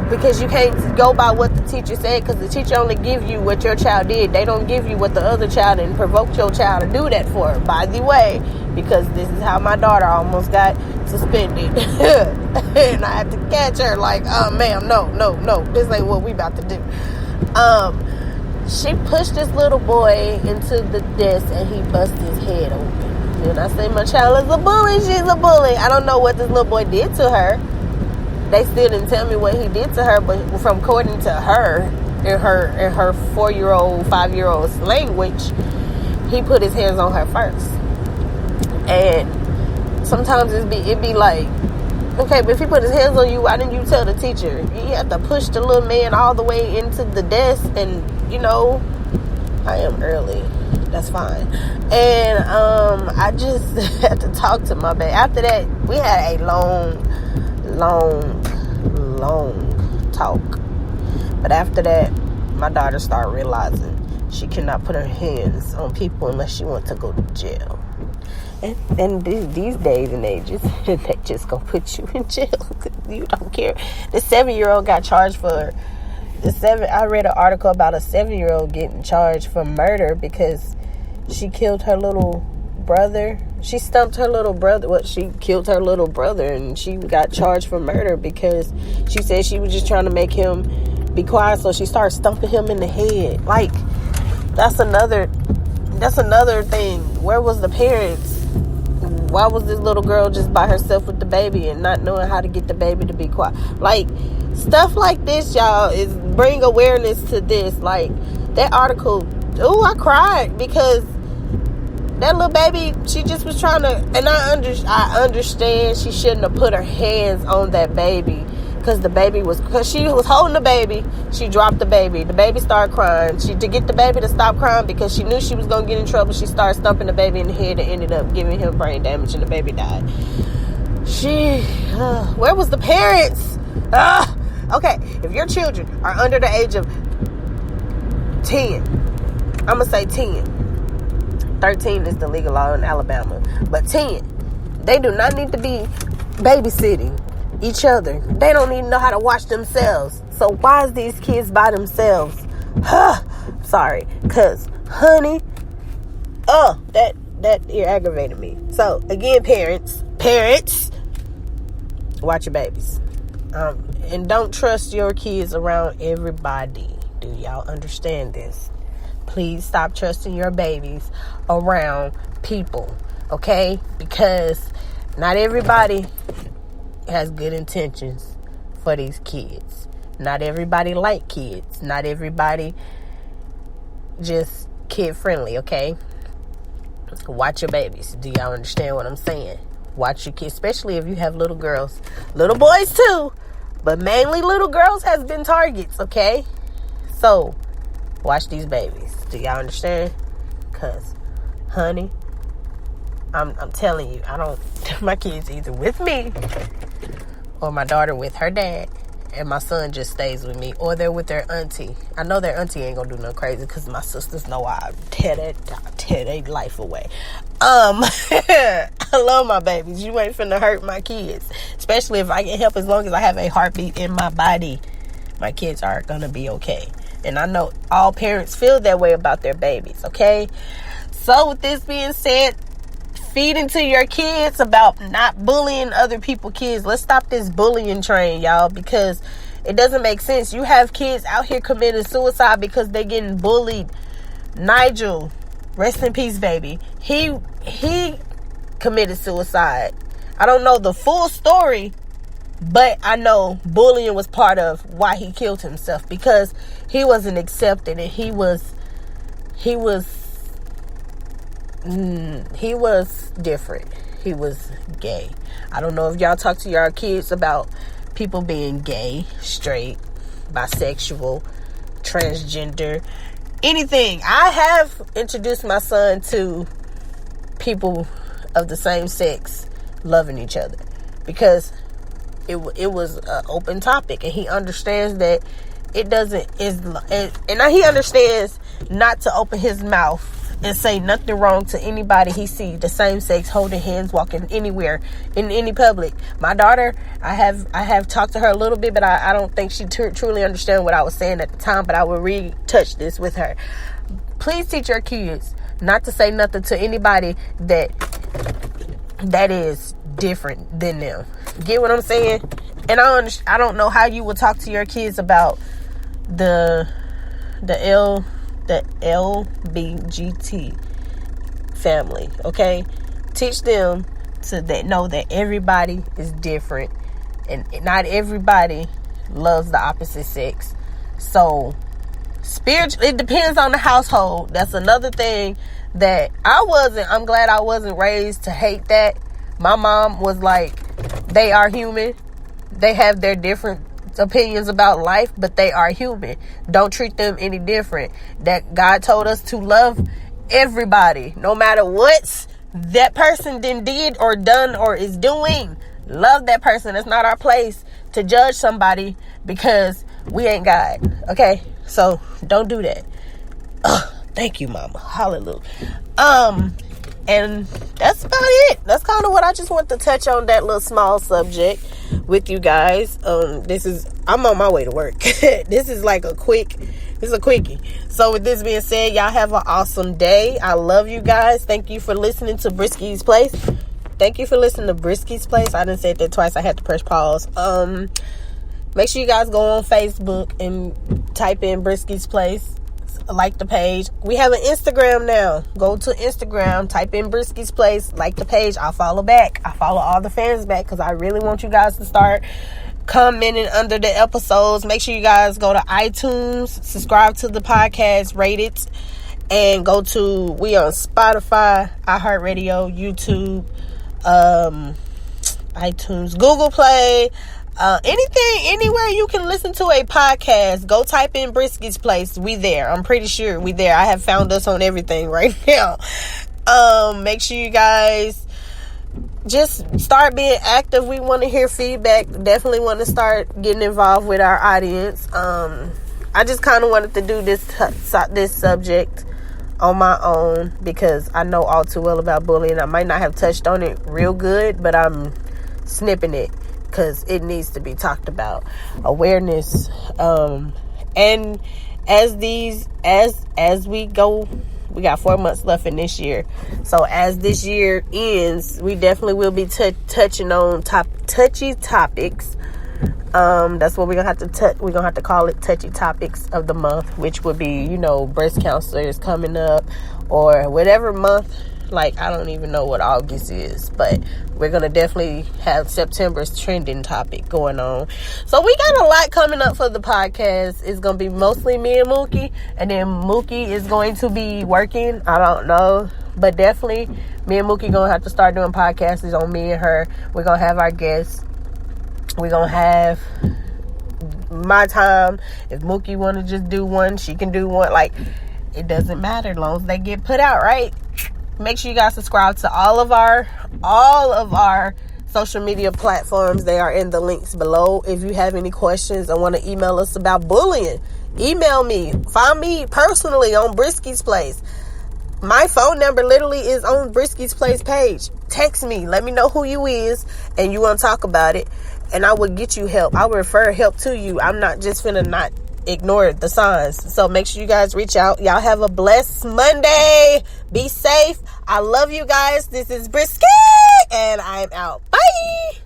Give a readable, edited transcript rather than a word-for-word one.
because you can't go by what the teacher said, because the teacher only give you what your child did. They don't give you what the other child and provoke your child to do that for. By the way, because this is how my daughter almost got suspended. And I had to catch her like, ma'am, no, this ain't what we about to do. She pushed this little boy into the desk and he busted his head open. And I say, my child is a bully, she's a bully. I don't know what this little boy did to her. They still didn't tell me what he did to her, but from according to her, in her 4-year-old, 5-year-old's language, he put his hands on her first. And sometimes it'd be like, okay, but if he put his hands on you, why didn't you tell the teacher? You had to push the little man all the way into the desk, and I am early. That's fine. And I just had to talk to my baby. After that, we had a long talk. But after that, my daughter started realizing she cannot put her hands on people unless she wants to go to jail. And these days and ages, they just gonna put you in jail. You don't care. The 7-year-old got charged for I read an article about a 7-year-old getting charged for murder because she killed her little brother. She stumped her little brother. She killed her little brother, and she got charged for murder because she said she was just trying to make him be quiet, so she started stumping him in the head. Like, that's another thing. Where was the parents? Why was this little girl just by herself with the baby and not knowing how to get the baby to be quiet? Like, stuff like this, y'all, is bring awareness to this. Like, that article, I cried because that little baby, she just was trying to, and I understand she shouldn't have put her hands on that baby because she was holding the baby. She dropped the baby. The baby started crying. To get the baby to stop crying because she knew she was going to get in trouble, she started stumping the baby in the head and ended up giving him brain damage, and the baby died. Where was the parents? Okay, if your children are under the age of 10, I'm going to say 10. 13 is the legal law in Alabama. But 10, they do not need to be babysitting each other. They don't even know how to watch themselves. So why is these kids by themselves? Sorry. Because, honey, that aggravated me. So, again, parents, watch your babies. And don't trust your kids around everybody. Do y'all understand this? Please stop trusting your babies around people, okay? Because not everybody has good intentions for these kids. Not everybody like kids. Not everybody just kid friendly, okay? Watch your babies. Do y'all understand what I'm saying? Watch your kids, especially if you have little girls. Little boys too, but mainly little girls has been targets, okay? So, watch these babies. Do y'all understand? Because, honey, I'm telling you, my kids either with me or my daughter with her dad, and my son just stays with me, or they're with their auntie. I know their auntie ain't gonna do nothing crazy because my sisters know I tear their life away. I love my babies. You ain't finna hurt my kids, especially if I can help. As long as I have a heartbeat in my body, my kids are gonna be okay. And I know all parents feel that way about their babies, okay? So with this being said, feed into your kids about not bullying other people's kids. Let's stop this bullying train, y'all, because it doesn't make sense. You have kids out here committing suicide because they're getting bullied. Nigel, rest in peace, baby. He committed suicide. I don't know the full story, but I know bullying was part of why he killed himself, because he wasn't accepted and he was different. He was gay. I don't know if y'all talk to your kids about people being gay, straight, bisexual, transgender, anything. I have introduced my son to people of the same sex loving each other because it was an open topic, and he understands that it doesn't and he understands not to open his mouth and say nothing wrong to anybody he see the same sex holding hands, walking anywhere in any public. My daughter, I have talked to her a little bit, but I don't think she truly understand what I was saying at the time, but I will retouch this with her. Please teach your kids not to say nothing to anybody that is different than them. Get what I'm saying? And I don't know how you would talk to your kids about the LBGT family, okay? Teach them to know that everybody is different and not everybody loves the opposite sex. So it depends on the household. That's another thing that I'm glad I wasn't raised to hate that. My mom was like, they are human. They have their different opinions about life, but they are human. Don't treat them any different. That God told us to love everybody, no matter what that person did or done or is doing. Love that person. It's not our place to judge somebody because we ain't God. Okay? So don't do that. Thank you, Mama. Hallelujah. And that's about it. That's kind of what I just want to touch on, that little small subject with you guys. I'm on my way to work. This is a quickie. So with this being said, y'all have an awesome day. I love you guys. Thank you for listening to Breski's Place. Thank you for listening to Breski's Place. I didn't say that twice. I had to press pause. Make sure you guys go on Facebook and type in Breski's Place. Like the page. We have an Instagram now. Go to Instagram, type in Breski's Place, like the page. I'll follow back. I follow all the fans back because I really want you guys to start commenting under the episodes. Make sure you guys go to iTunes, subscribe to the podcast, rate it, and we on Spotify, iHeartRadio, YouTube, iTunes, Google Play, anywhere you can listen to a podcast. Go type in Breski's Place. We there. I'm pretty sure we there. I have found us on everything right now. Make sure you guys just start being active. We want to hear feedback. Definitely want to start getting involved with our audience. I just kind of wanted to do this subject on my own because I know all too well about bullying. I might not have touched on it real good, but I'm snipping it because it needs to be talked about. Awareness. And as we go, we got 4 months left in this year. So as this year ends, we definitely will be touching on touchy topics. That's what we're gonna have to we're gonna have to call it touchy topics of the month, which would be, breast cancer is coming up, or whatever month. Like, I don't even know what August is, but we're going to definitely have September's trending topic going on. So we got a lot coming up for the podcast. It's going to be mostly me and Mookie, and then Mookie is going to be working. I don't know, but definitely me and Mookie going to have to start doing podcasts. It's on me and her. We're going to have our guests. We're going to have my time. If Mookie want to just do one, she can do one. Like, it doesn't matter as long as they get put out, right? Make sure you guys subscribe to all of our social media platforms. They are in the links below. If you have any questions and want to email us about bullying, email me. Find me personally on Breski's Place. My phone number literally is on Breski's Place page. Text me. Let me know who you is and you want to talk about it. And I will get you help. I will refer help to you. I'm not just finna not ignore the signs. So make sure you guys reach out. Y'all have a blessed Monday. Be safe. I love you guys. This is Breski, and I'm out. Bye.